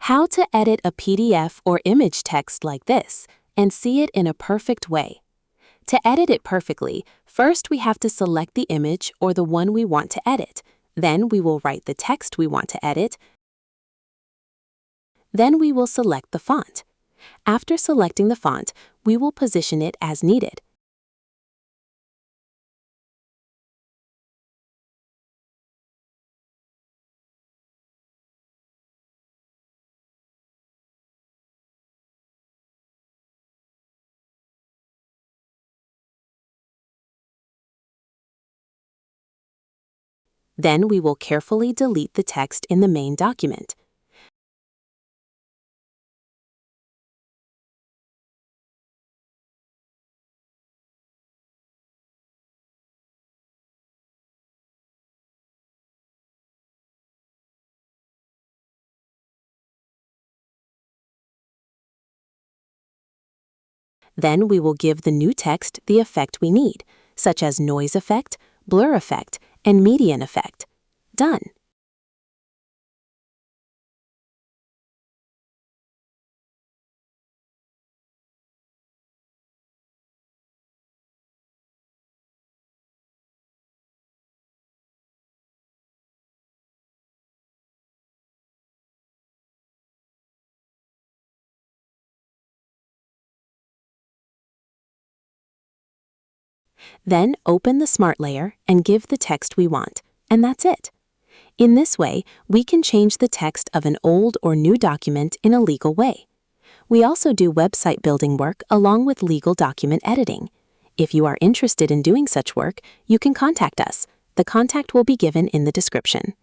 How to edit a PDF or image text like this and see it in a perfect way. To edit it perfectly, first we have to select the image or the one we want to edit. Then we will write the text we want to edit. Then we will select the font. After selecting the font, we will position it as needed. Then we will carefully delete the text in the main document. Then we will give the new text the effect we need, such as noise effect, blur effect, and median effect. Done. Then open the Smart Layer and give the text we want, and that's it. In this way, we can change the text of an old or new document in a legal way. We also do website building work along with legal document editing. If you are interested in doing such work, you can contact us. The contact will be given in the description.